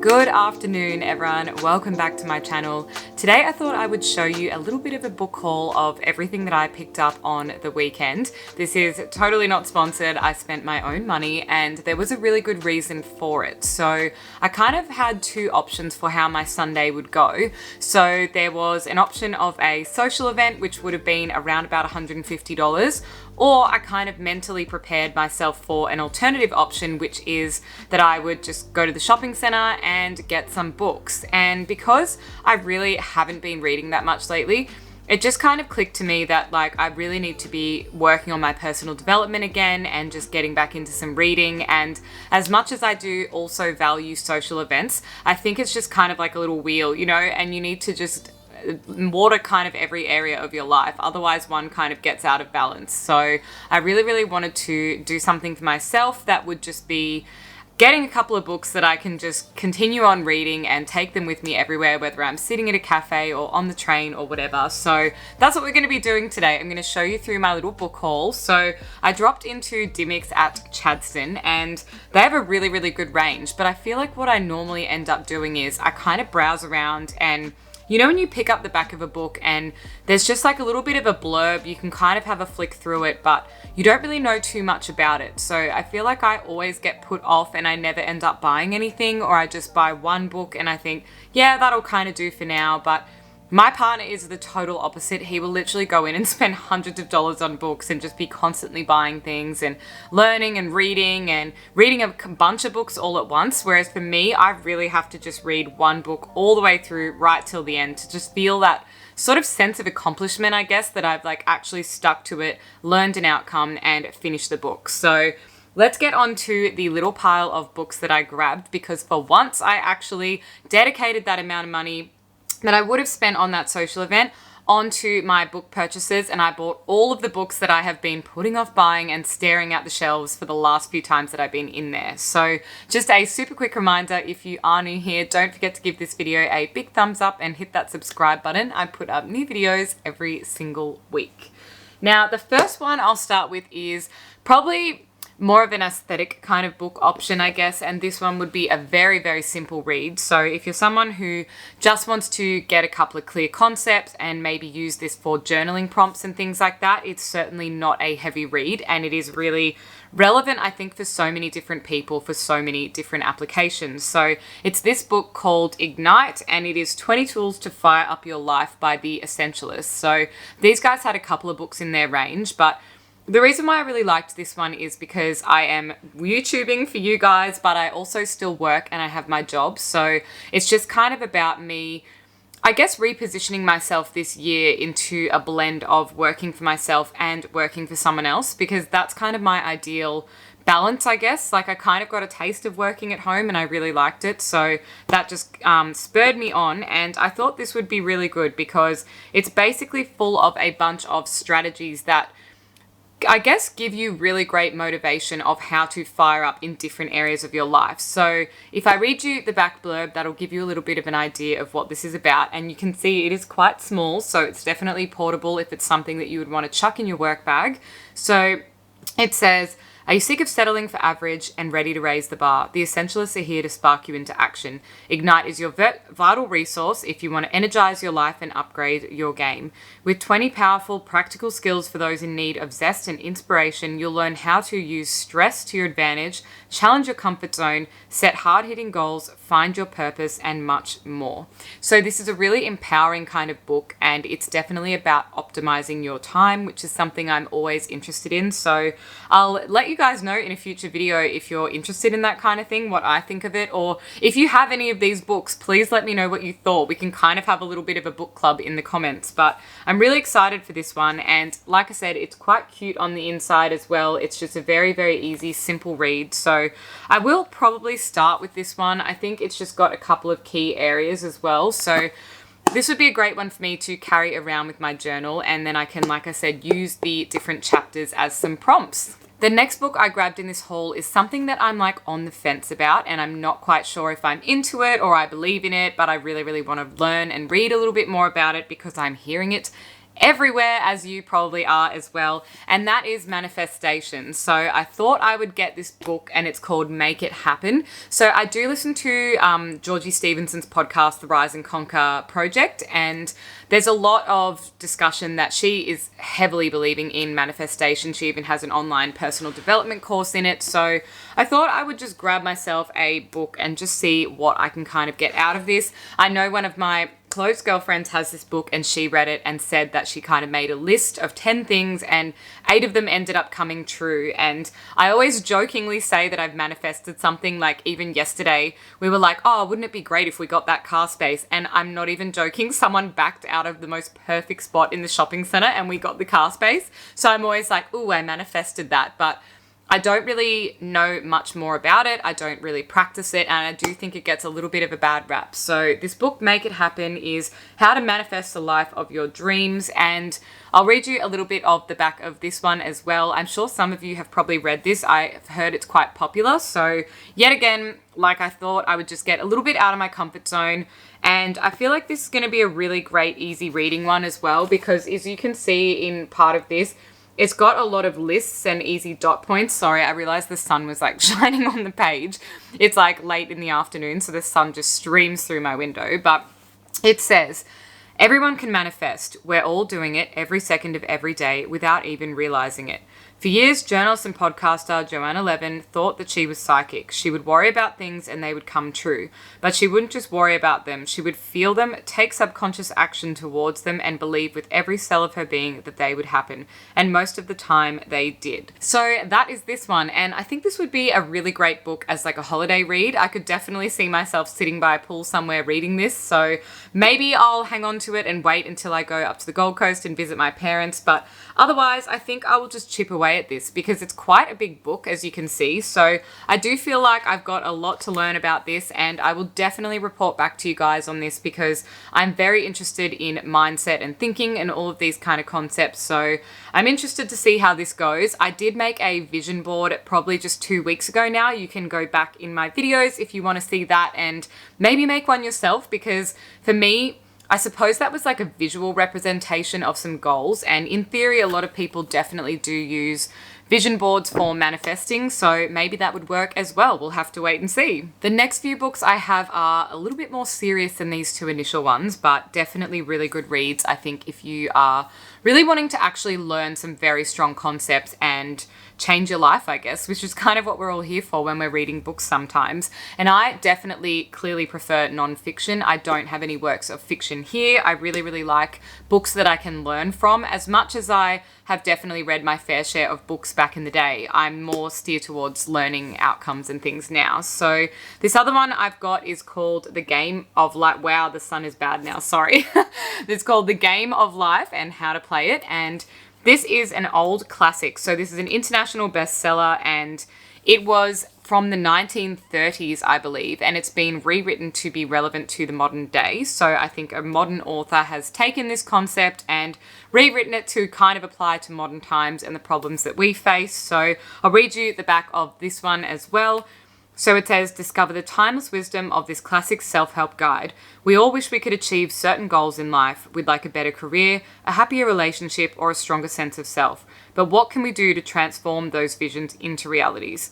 Good afternoon, everyone. Welcome back to my channel. Today I thought I would show you a little bit of a book haul of everything that I picked up on the weekend. This is totally not sponsored. I spent my own money and there was a really good reason for it. So I kind of had two options for how my Sunday would go. So there was an option of a social event, which would have been around about $150, or I kind of mentally prepared myself for an alternative option, which is that I would just go to the shopping center and get some books. And because I really haven't been reading that much lately, it just kind of clicked to me that like I really need to be working on my personal development again and just getting back into some reading. And as much as I do also value social events, I think it's just kind of like a little wheel, you know, and you need to just water kind of every area of your life. Otherwise one kind of gets out of balance. So I really wanted to do something for myself that would just be getting a couple of books that I can just continue on reading and take them with me everywhere, whether I'm sitting at a cafe or on the train or whatever. So that's what we're going to be doing today. I'm going to show you through my little book haul. So I dropped into dymocks at Chadstone and they have a really good range, but I feel like what I normally end up doing is I kind of browse around, and you know when you pick up the back of a book and there's just like a little bit of a blurb, you can kind of have a flick through it, but you don't really know too much about it. So I feel like I always get put off and I never end up buying anything, or I just buy one book and I think, yeah, that'll kind of do for now. But my partner is the total opposite. He will literally go in and spend hundreds of dollars on books and just be constantly buying things and learning and reading a bunch of books all at once. Whereas for me, I really have to just read one book all the way through right till the end to just feel that sort of sense of accomplishment, I guess, that I've like actually stuck to it, learned an outcome and finished the book. So let's get on to the little pile of books that I grabbed, because for once I actually dedicated that amount of money that I would have spent on that social event onto my book purchases, and I bought all of the books that I have been putting off buying and staring at the shelves for the last few times that I've been in there. So just a super quick reminder, if you are new here, don't forget to give this video a big thumbs up and hit that subscribe button. I put up new videos every single week. Now, the first one I'll start with is probably more of an aesthetic kind of book option, I guess, and this one would be a very simple read. So if you're someone who just wants to get a couple of clear concepts and maybe use this for journaling prompts and things like that, it's certainly not a heavy read, and it is really relevant, I think, for so many different people, for so many different applications. So it's this book called Ignite, and it is 20 Tools to Fire Up Your Life by the Essentialists. So these guys had a couple of books in their range, but the reason why I really liked this one is because I am YouTubing for you guys, but I also still work and I have my job. So it's just kind of about me, I guess, repositioning myself this year into a blend of working for myself and working for someone else, because that's kind of my ideal balance, I guess. Like I kind of got a taste of working at home and I really liked it. So that just spurred me on, and I thought this would be really good because it's basically full of a bunch of strategies that I guess give you really great motivation of how to fire up in different areas of your life. So if I read you the back blurb, that'll give you a little bit of an idea of what this is about. And you can see it is quite small, so it's definitely portable if it's something that you would want to chuck in your work bag. So it says, are you sick of settling for average and ready to raise the bar? The Essentialists are here to spark you into action. Ignite is your vital resource if you want to energize your life and upgrade your game. With 20 powerful, practical skills for those in need of zest and inspiration, you'll learn how to use stress to your advantage, challenge your comfort zone, set hard-hitting goals, find your purpose, and much more. So this is a really empowering kind of book, and it's definitely about optimizing your time, which is something I'm always interested in. So I'll let you guys know in a future video if you're interested in that kind of thing, what I think of it, or if you have any of these books, please let me know what you thought. We can kind of have a little bit of a book club in the comments, but I'm really excited for this one. And like I said, it's quite cute on the inside as well. It's just a very easy, simple read. So I will probably start with this one. I think it's just got a couple of key areas as well. So this would be a great one for me to carry around with my journal, and then I can, like I said, use the different chapters as some prompts. The next book I grabbed in this haul is something that I'm like on the fence about, and I'm not quite sure if I'm into it or I believe in it, but I really want to learn and read a little bit more about it because I'm hearing it everywhere, as you probably are as well, and that is manifestation. So I thought I would get this book, and it's called Make It Happen. So I do listen to Georgie Stevenson's podcast, The Rise and Conquer Project, and there's a lot of discussion that she is heavily believing in manifestation. She even has an online personal development course in it. So I thought I would just grab myself a book and just see what I can kind of get out of this. I know one of my close girlfriends has this book, and she read it and said that she kind of made a list of 10 things and 8 of them ended up coming true. And I always jokingly say that I've manifested something. Like even yesterday we were like, oh, wouldn't it be great if we got that car space? And I'm not even joking, someone backed out of the most perfect spot in the shopping center and we got the car space. So I'm always like, ooh, I manifested that. But I don't really know much more about it. I don't really practice it, and I do think it gets a little bit of a bad rap. So this book, Make It Happen, is how to manifest the life of your dreams, and I'll read you a little bit of the back of this one as well. I'm sure some of you have probably read this. I've heard it's quite popular. So yet again, like I thought I would just get a little bit out of my comfort zone, and I feel like this is going to be a really great, easy reading one as well, because as you can see in part of this, it's got a lot of lists and easy dot points. Sorry, I realized the sun was like shining on the page. It's like late in the afternoon, so the sun just streams through my window. But it says, everyone can manifest. We're all doing it every second of every day without even realizing it. For years, journalist and podcaster Joanna Levin thought that she was psychic. She would worry about things and they would come true. But she wouldn't just worry about them. She would feel them, take subconscious action towards them, and believe with every cell of her being that they would happen. And most of the time, they did. So that is this one. And I think this would be a really great book as like a holiday read. I could definitely see myself sitting by a pool somewhere reading this. So maybe I'll hang on to it and wait until I go up to the Gold Coast and visit my parents. But otherwise, I think I will just chip away at this because it's quite a big book, as you can see. So I do feel like I've got a lot to learn about this, and I will definitely report back to you guys on this because I'm very interested in mindset and thinking and all of these kind of concepts. So I'm interested to see how this goes. I did make a vision board probably just 2 weeks ago now. You can go back in my videos if you want to see that and maybe make one yourself, because for me, I suppose that was like a visual representation of some goals. And in theory, a lot of people definitely do use vision boards for manifesting. So maybe that would work as well. We'll have to wait and see. The next few books I have are a little bit more serious than these two initial ones, but definitely really good reads. I think if you are really wanting to actually learn some very strong concepts and change your life, I guess, which is kind of what we're all here for when we're reading books sometimes. And I definitely clearly prefer non-fiction. I don't have any works of fiction here. I really, really like books that I can learn from. As much as I have definitely read my fair share of books back in the day, I'm more steer towards learning outcomes and things now. So this other one I've got is called The Game of Life. Wow, the sun is bad now, sorry. It's called The Game of Life and How to Play It. And this is an old classic. So this is an international bestseller, and it was from the 1930s, I believe, and it's been rewritten to be relevant to the modern day. So I think a modern author has taken this concept and rewritten it to kind of apply to modern times and the problems that we face. So I'll read you the back of this one as well. So it says, discover the timeless wisdom of this classic self-help guide. We all wish we could achieve certain goals in life. We'd like a better career, a happier relationship, or a stronger sense of self. But what can we do to transform those visions into realities?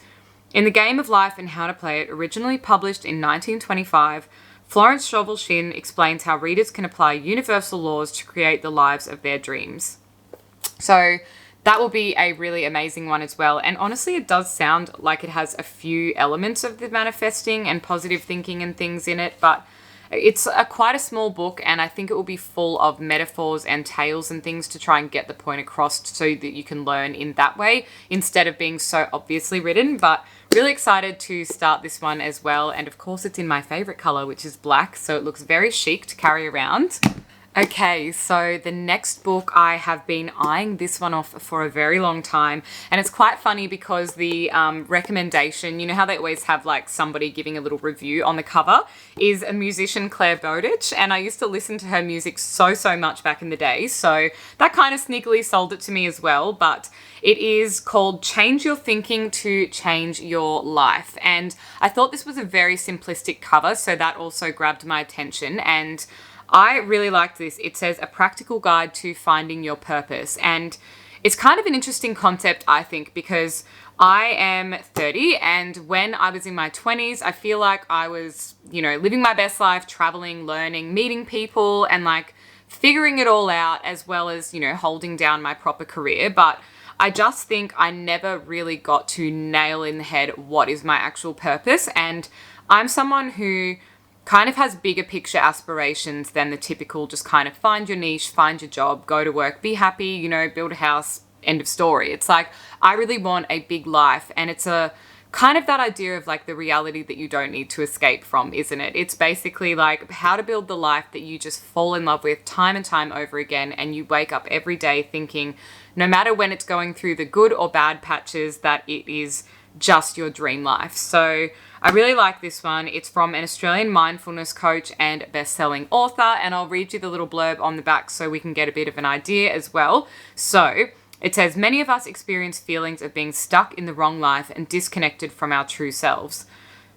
In The Game of Life and How to Play It, originally published in 1925, Florence Scovel Shinn explains how readers can apply universal laws to create the lives of their dreams. So that will be a really amazing one as well. And honestly, it does sound like it has a few elements of the manifesting and positive thinking and things in it, but it's quite a small book, and I think it will be full of metaphors and tales and things to try and get the point across so that you can learn in that way instead of being so obviously written. But really excited to start this one as well. And of course, it's in my favorite color, which is black, so it looks very chic to carry around. Okay, so the next book, I have been eyeing this one off for a very long time, and it's quite funny because the recommendation, you know how they always have like somebody giving a little review on the cover, is a musician, Claire Bowditch, and I used to listen to her music so much back in the day, so that kind of sneakily sold it to me as well. But it is called Change Your Thinking to Change Your Life, and I thought this was a very simplistic cover, so that also grabbed my attention. And I really liked this. It says a practical guide to finding your purpose. And it's kind of an interesting concept, I think, because I am 30, and when I was in my 20s, I feel like I was, living my best life, traveling, learning, meeting people, and like figuring it all out, as well as, holding down my proper career. But I just think I never really got to nail in the head what is my actual purpose. And I'm someone who kind of has bigger picture aspirations than the typical just kind of find your niche, find your job, go to work, be happy, build a house, end of story. It's like, I really want a big life, and it's a kind of that idea of like the reality that you don't need to escape from, isn't it? It's basically like how to build the life that you just fall in love with time and time over again, and you wake up every day thinking, no matter when it's going through the good or bad patches, that it is just your dream life. So I really like this one. It's from an Australian mindfulness coach and best-selling author, and I'll read you the little blurb on the back so we can get a bit of an idea as well. So it says, many of us experience feelings of being stuck in the wrong life and disconnected from our true selves.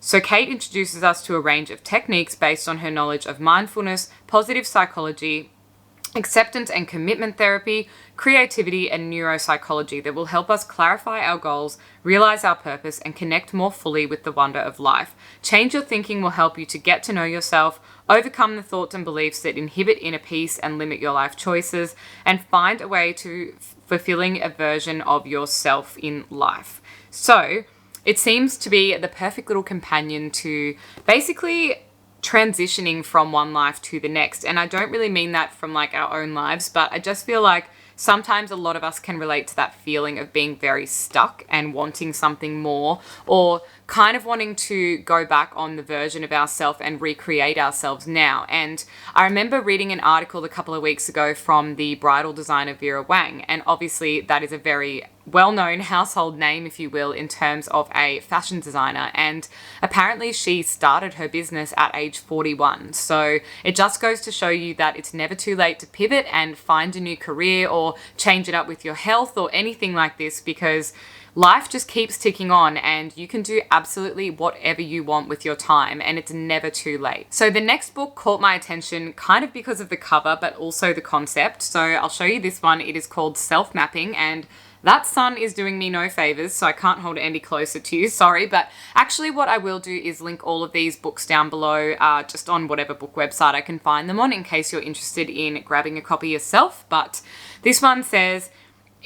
So Kate introduces us to a range of techniques based on her knowledge of mindfulness, positive psychology, acceptance and commitment therapy, creativity, and neuropsychology that will help us clarify our goals, realize our purpose, and connect more fully with the wonder of life. Change Your Thinking will help you to get to know yourself, overcome the thoughts and beliefs that inhibit inner peace and limit your life choices, and find a way to fulfilling a version of yourself in life. So it seems to be the perfect little companion to basically transitioning from one life to the next. And I don't really mean that from like our own lives, but I just feel like sometimes a lot of us can relate to that feeling of being very stuck and wanting something more, or kind of wanting to go back on the version of ourselves and recreate ourselves now. And I remember reading an article a couple of weeks ago from the bridal designer Vera Wang, and obviously that is a very well-known household name, if you will, in terms of a fashion designer. And apparently she started her business at age 41. So it just goes to show you that it's never too late to pivot and find a new career or change it up with your health or anything like this, because life just keeps ticking on and you can do absolutely whatever you want with your time, and it's never too late. So the next book caught my attention kind of because of the cover, but also the concept. So I'll show you this one. It is called Self-Mapping, and that sun is doing me no favors, so I can't hold it any closer to you, sorry. But actually what I will do is link all of these books down below, just on whatever book website I can find them on, in case you're interested in grabbing a copy yourself. But this one says,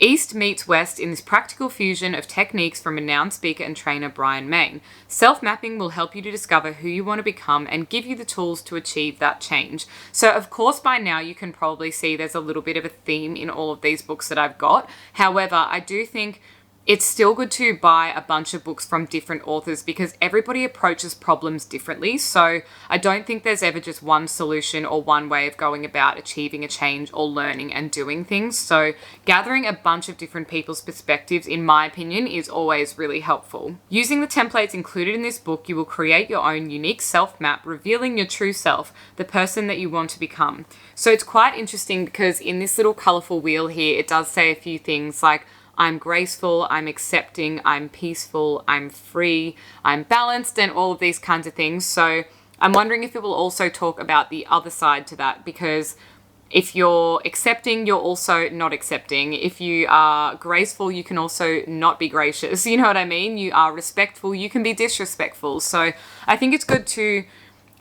East meets West in this practical fusion of techniques from renowned speaker and trainer Brian Main. Self-mapping will help you to discover who you want to become and give you the tools to achieve that change. So of course by now you can probably see there's a little bit of a theme in all of these books that I've got. However, I do think it's still good to buy a bunch of books from different authors, because everybody approaches problems differently. So I don't think there's ever just one solution or one way of going about achieving a change or learning and doing things. So gathering a bunch of different people's perspectives, in my opinion, is always really helpful. Using the templates included in this book, you will create your own unique self-map, revealing your true self, the person that you want to become. So it's quite interesting because in this little colorful wheel here, it does say a few things like, I'm graceful, I'm accepting, I'm peaceful, I'm free, I'm balanced, and all of these kinds of things. So I'm wondering if it will also talk about the other side to that, because if you're accepting, you're also not accepting. If you are graceful, you can also not be gracious. You know what I mean? You are respectful, you can be disrespectful. So I think it's good to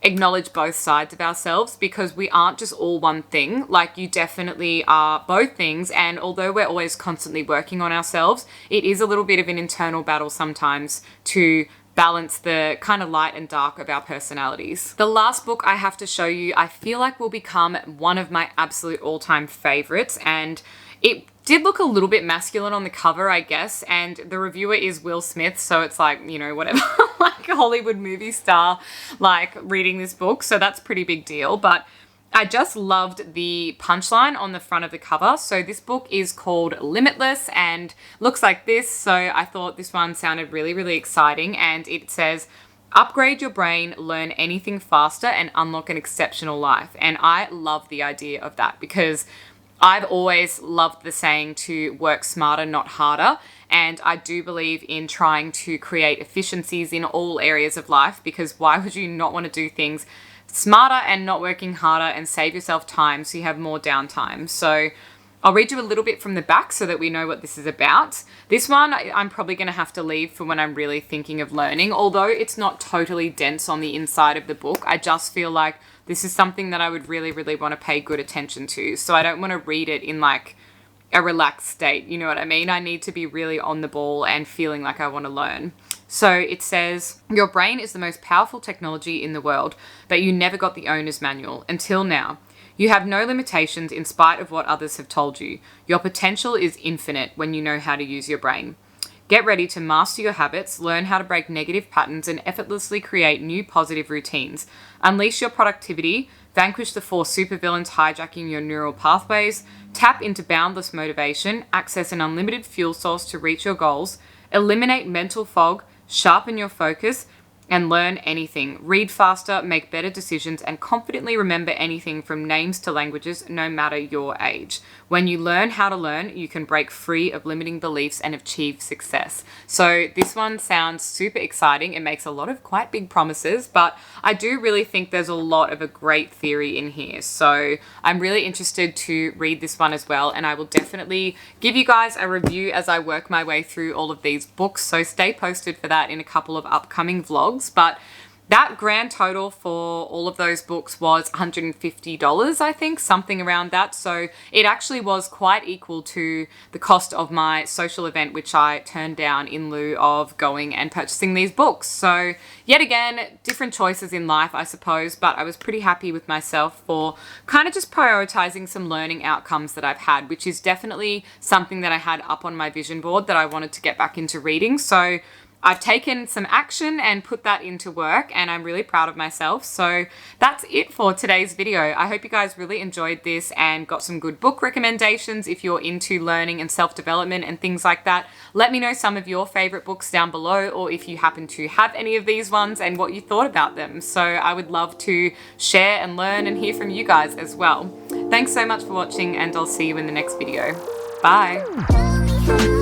acknowledge both sides of ourselves, because we aren't just all one thing. Like, you definitely are both things, and although we're always constantly working on ourselves, it is a little bit of an internal battle sometimes to balance the kind of light and dark of our personalities. The last book I have to show you, I feel like will become one of my absolute all-time favorites, and it did look a little bit masculine on the cover, I guess, and the reviewer is Will Smith, so it's like, whatever, like a Hollywood movie star, like, reading this book, so that's a pretty big deal. But I just loved the punchline on the front of the cover. So this book is called Limitless and looks like this, so I thought this one sounded really, really exciting, and it says, upgrade your brain, learn anything faster, and unlock an exceptional life. And I love the idea of that, because I've always loved the saying to work smarter, not harder. And I do believe in trying to create efficiencies in all areas of life, because why would you not want to do things smarter and not working harder and save yourself time so you have more downtime. So I'll read you a little bit from the back so that we know what this is about. This one I'm probably going to have to leave for when I'm really thinking of learning. Although it's not totally dense on the inside of the book, I just feel like this is something that I would really, really want to pay good attention to. So I don't want to read it in like a relaxed state. You know what I mean? I need to be really on the ball and feeling like I want to learn. So it says, your brain is the most powerful technology in the world, but you never got the owner's manual until now. You have no limitations in spite of what others have told you. Your potential is infinite when you know how to use your brain. Get ready to master your habits, learn how to break negative patterns, and effortlessly create new positive routines. Unleash your productivity, vanquish the 4 supervillains hijacking your neural pathways, tap into boundless motivation, access an unlimited fuel source to reach your goals, eliminate mental fog, sharpen your focus, and learn anything. Read faster, make better decisions, and confidently remember anything from names to languages, no matter your age. When you learn how to learn, you can break free of limiting beliefs and achieve success. So this one sounds super exciting. It makes a lot of quite big promises, but I do really think there's a lot of a great theory in here. So I'm really interested to read this one as well, and I will definitely give you guys a review as I work my way through all of these books. So stay posted for that in a couple of upcoming vlogs. But that grand total for all of those books was $150, I think, something around that. So it actually was quite equal to the cost of my social event, which I turned down in lieu of going and purchasing these books. So yet again, different choices in life, I suppose, but I was pretty happy with myself for kind of just prioritizing some learning outcomes that I've had, which is definitely something that I had up on my vision board that I wanted to get back into reading. So I've taken some action and put that into work, and I'm really proud of myself. So that's it for today's video. I hope you guys really enjoyed this and got some good book recommendations if you're into learning and self-development and things like that. Let me know some of your favorite books down below, or if you happen to have any of these ones and what you thought about them. So I would love to share and learn and hear from you guys as well. Thanks so much for watching, and I'll see you in the next video. Bye.